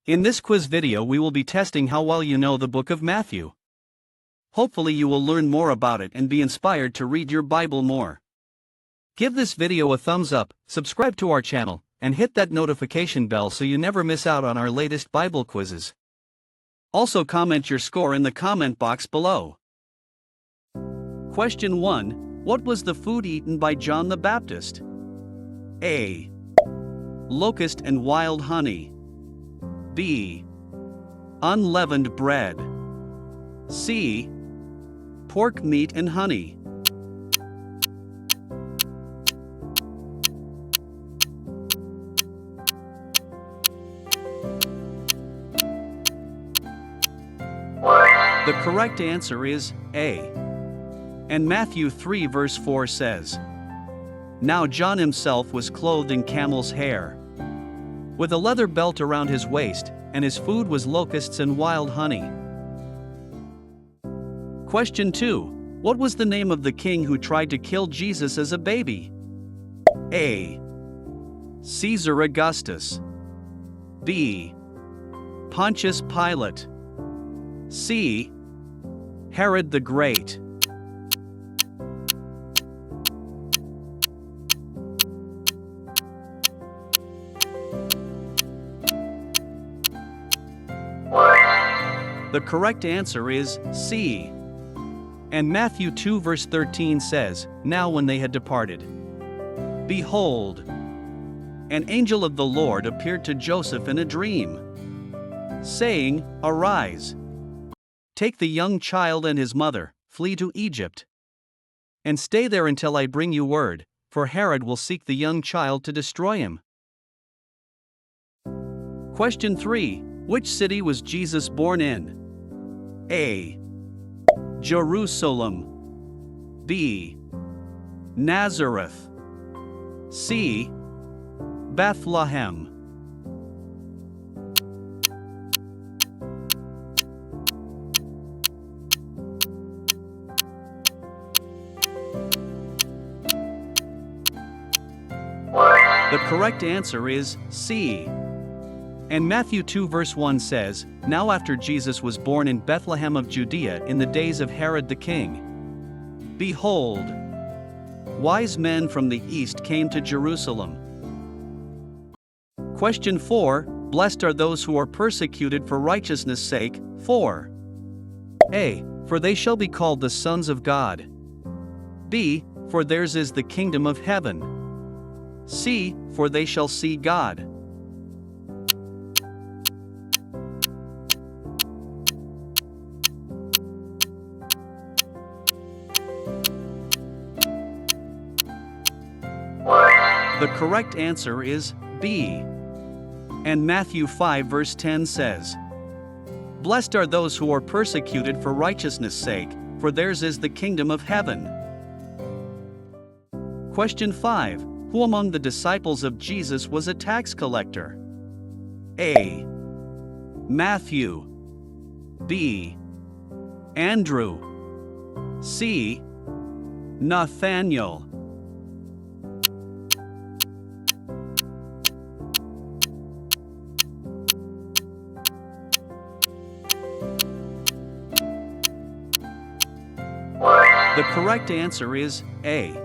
In this quiz video we will be testing how well you know the book of Matthew. Hopefully you will learn more about it and be inspired to read your Bible more. Give this video a thumbs up, subscribe to our channel, and hit that notification bell so you never miss out on our latest Bible quizzes. Also comment your score in the comment box below. Question 1. What was the food eaten by John the Baptist? A. Locust and wild honey. B. Unleavened bread. C. Pork meat and honey. The correct answer is A. And Matthew 3 verse 4 says, "Now John himself was clothed in camel's hair, with a leather belt around his waist, and his food was locusts and wild honey." Question 2. What was the name of the king who tried to kill Jesus as a baby? A. Caesar Augustus. B. Pontius Pilate. C. Herod the Great. The correct answer is C. And Matthew 2 verse 13 says, "Now when they had departed, behold, an angel of the Lord appeared to Joseph in a dream, saying, Arise, take the young child and his mother, flee to Egypt, and stay there until I bring you word, for Herod will seek the young child to destroy him." Question 3. Which city was Jesus born in? A. Jerusalem. B. Nazareth. C. Bethlehem. The correct answer is C. And Matthew 2 verse 1 says, "Now after Jesus was born in Bethlehem of Judea in the days of Herod the king, behold, wise men from the east came to Jerusalem." Question 4. Blessed are those who are persecuted for righteousness' sake. 4. A. For they shall be called the sons of God. B. For theirs is the kingdom of heaven. C. For they shall see God. The correct answer is B. And Matthew 5 verse 10 says, "Blessed are those who are persecuted for righteousness' sake, for theirs is the kingdom of heaven." Question 5. Who among the disciples of Jesus was a tax collector? A. Matthew. B. Andrew. C. Nathanael. The correct answer is A.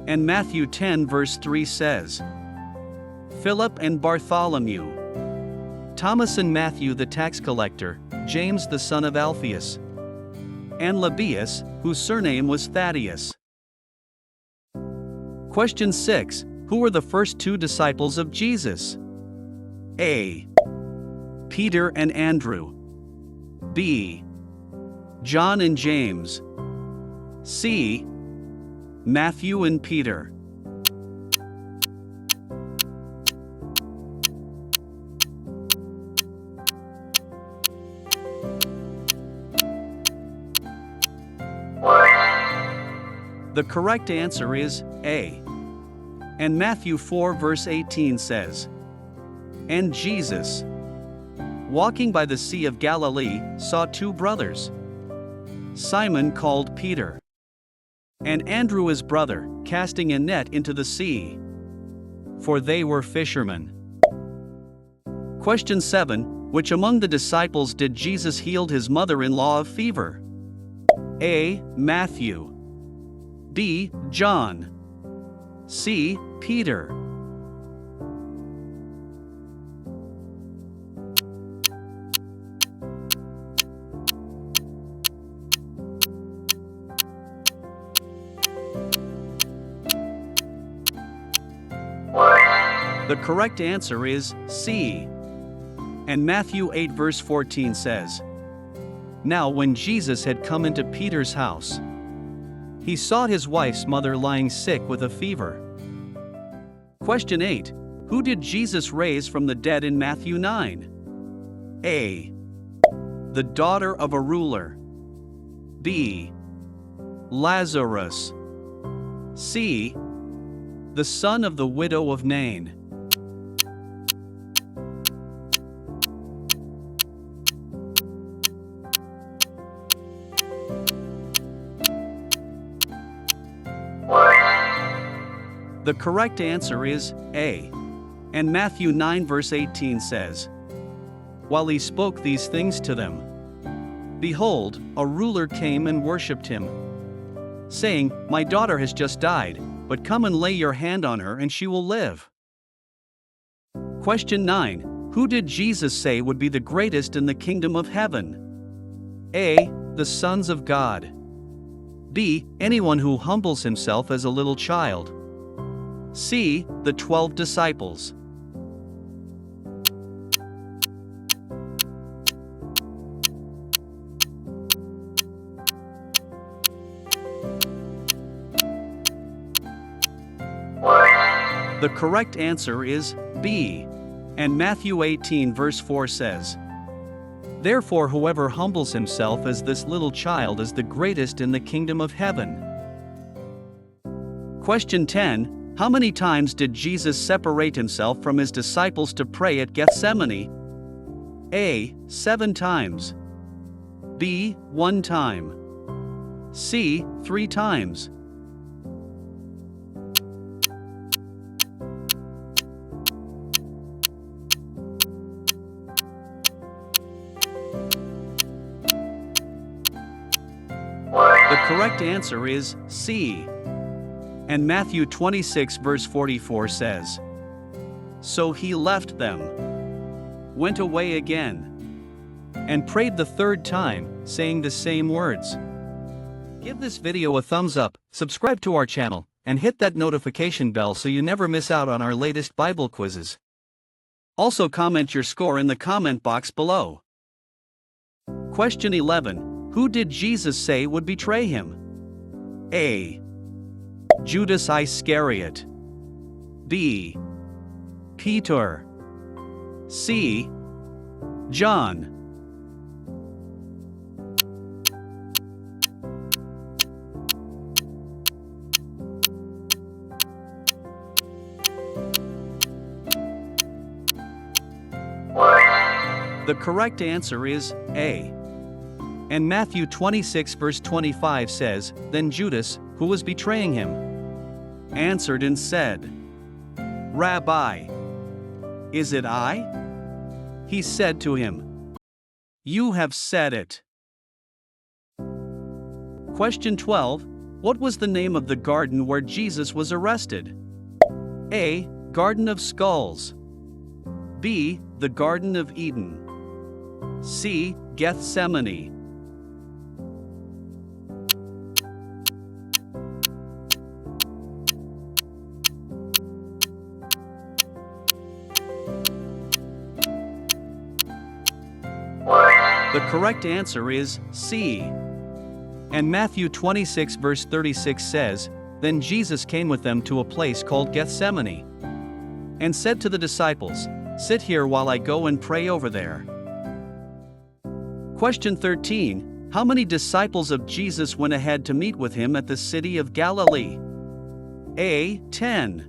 And Matthew 10 verse 3 says, "Philip and Bartholomew, Thomas and Matthew the tax collector, James the son of Alphaeus, and Lebbaeus, whose surname was Thaddeus." Question 6. Who were the first two disciples of Jesus? A. Peter and Andrew. B. John and James. C. Matthew and Peter. The correct answer is A. And Matthew 4 verse 18 says, "And Jesus, walking by the Sea of Galilee, saw two brothers, Simon called Peter, and Andrew his brother, casting a net into the sea, for they were fishermen." Question 7. Which among the disciples did Jesus heal his mother-in-law of fever? A. Matthew. B. John. C. Peter. The correct answer is C. And Matthew 8 verse 14 says, "Now when Jesus had come into Peter's house, he saw his wife's mother lying sick with a fever." Question 8. Who did Jesus raise from the dead in Matthew 9? A. The daughter of a ruler. B. Lazarus. C. The son of the widow of Nain. The correct answer is A. And Matthew 9 verse 18 says, "While he spoke these things to them, behold, a ruler came and worshipped him, saying, 'My daughter has just died, but come and lay your hand on her and she will live.'" Question 9. Who did Jesus say would be the greatest in the kingdom of heaven? A. The sons of God. B. Anyone who humbles himself as a little child. C. The 12 disciples. The correct answer is B. And Matthew 18 verse 4 says, "Therefore whoever humbles himself as this little child is the greatest in the kingdom of heaven." Question 10. How many times did Jesus separate himself from his disciples to pray at Gethsemane? A. 7 times. B. 1 time. C. 3 times. The correct answer is C. And Matthew 26 verse 44 says, "So he left them, went away again, and prayed the 3rd time, saying the same words." Give this video a thumbs up, subscribe to our channel, and hit that notification bell so you never miss out on our latest Bible quizzes. Also comment your score in the comment box below. Question 11. Who did Jesus say would betray him? A. Judas Iscariot. B. Peter. C. John. The correct answer is A. And Matthew 26 verse 25 says, "Then Judas, who was betraying him, answered and said, 'Rabbi, is it I?' He said to him, 'You have said it.'" Question 12. What was the name of the garden where Jesus was arrested? A. Garden of Skulls. B. The Garden of Eden. C. Gethsemane. The correct answer is C. And Matthew 26 verse 36 says, "Then Jesus came with them to a place called Gethsemane, and said to the disciples, 'Sit here while I go and pray over there.'" Question 13. How many disciples of Jesus went ahead to meet with him at the city of Galilee? A. 10.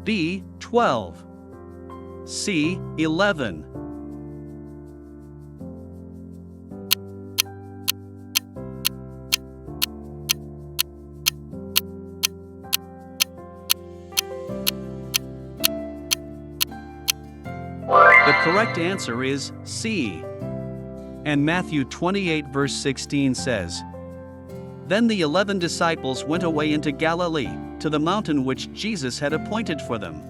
B. 12. C. 11. The correct answer is C. And Matthew 28 verse 16 says, "Then the 11 disciples went away into Galilee, to the mountain which Jesus had appointed for them."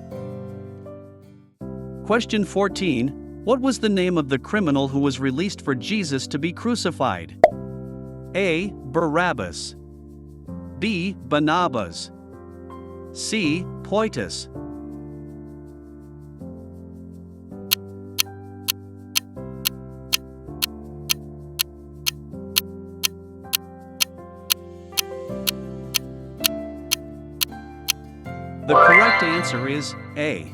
Question 14. What was the name of the criminal who was released for Jesus to be crucified? A. Barabbas. B. Barnabas. C. Poitus. The correct answer is A.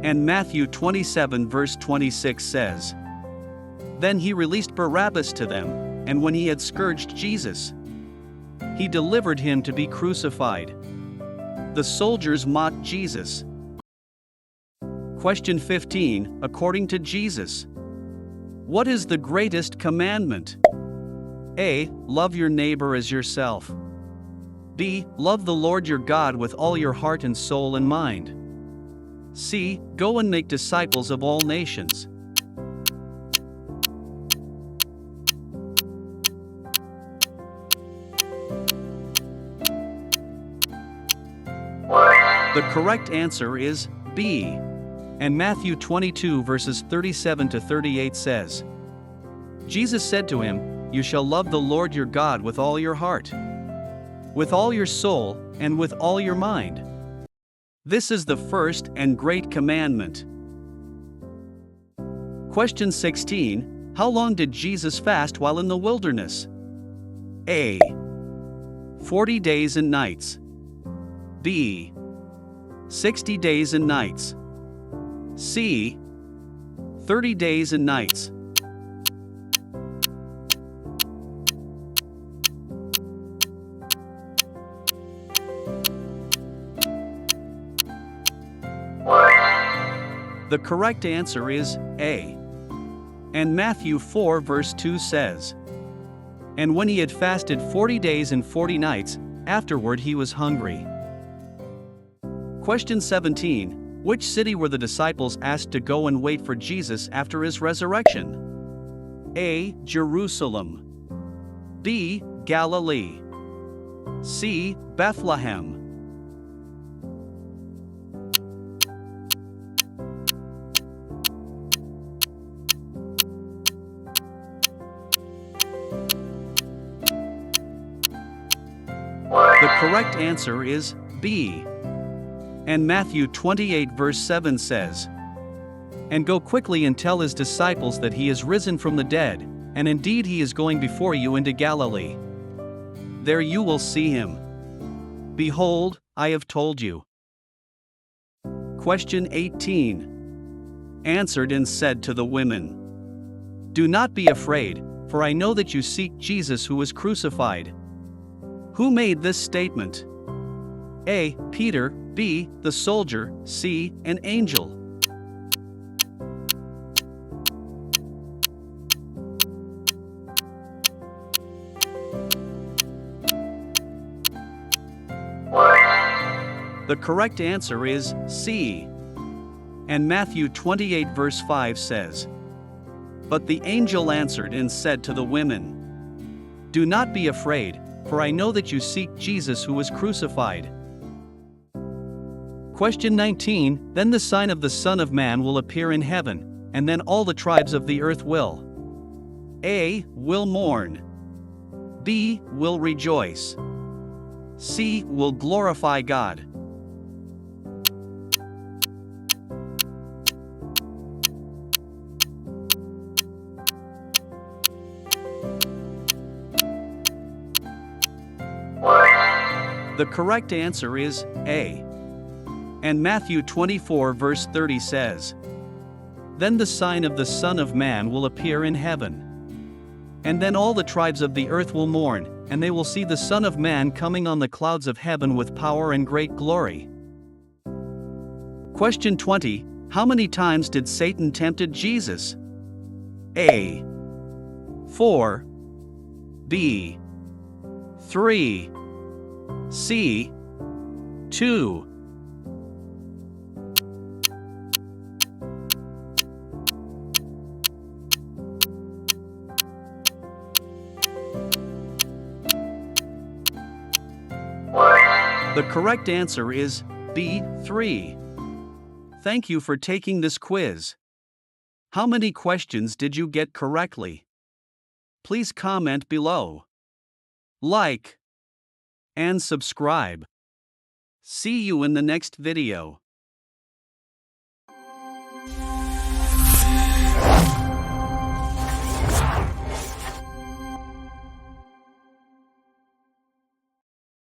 And Matthew 27 verse 26 says, "Then he released Barabbas to them, and when he had scourged Jesus, he delivered him to be crucified." The soldiers mocked Jesus. Question 15. According to Jesus, what is the greatest commandment? A. Love your neighbor as yourself. B. Love the Lord your God with all your heart and soul and mind. C. Go and make disciples of all nations. The correct answer is B. And Matthew 22 verses 37 to 38 says, Jesus said to him, "You shall love the Lord your God with all your heart, with all your soul, and with all your mind. This is the first and great commandment." Question 16. How long did Jesus fast while in the wilderness? A. 40 days and nights. B. 60 days and nights. C. 30 days and nights. The correct answer is A. And Matthew 4 verse 2 says, "And when he had fasted 40 days and 40 nights, afterward he was hungry." Question 17. Which city were the disciples asked to go and wait for Jesus after his resurrection? A. Jerusalem. B. Galilee. C. Bethlehem. The correct answer is B. And Matthew 28 verse 7 says, "And go quickly and tell his disciples that he is risen from the dead, and indeed he is going before you into Galilee. There you will see him. Behold, I have told you." Question 18. Answered and said to the women, "Do not be afraid, for I know that you seek Jesus who was crucified. Who made this statement? A. Peter. B. The soldier. C. An angel." The correct answer is C. And Matthew 28 verse 5 says, "But the angel answered and said to the women, Do not be afraid, for I know that you seek Jesus who was crucified." Question 19. Then the sign of the Son of Man will appear in heaven, and then all the tribes of the earth will A. Will mourn. B. Will rejoice. C. Will glorify God. The correct answer is A. And Matthew 24 verse 30 says, "Then the sign of the Son of Man will appear in heaven. And then all the tribes of the earth will mourn, and they will see the Son of Man coming on the clouds of heaven with power and great glory." Question 20. How many times did Satan tempt Jesus? A. 4. B. 3. C. 2. The correct answer is B. 3. Thank you for taking this quiz. How many questions did you get correctly? Please comment below. Like and subscribe. See you in the next video.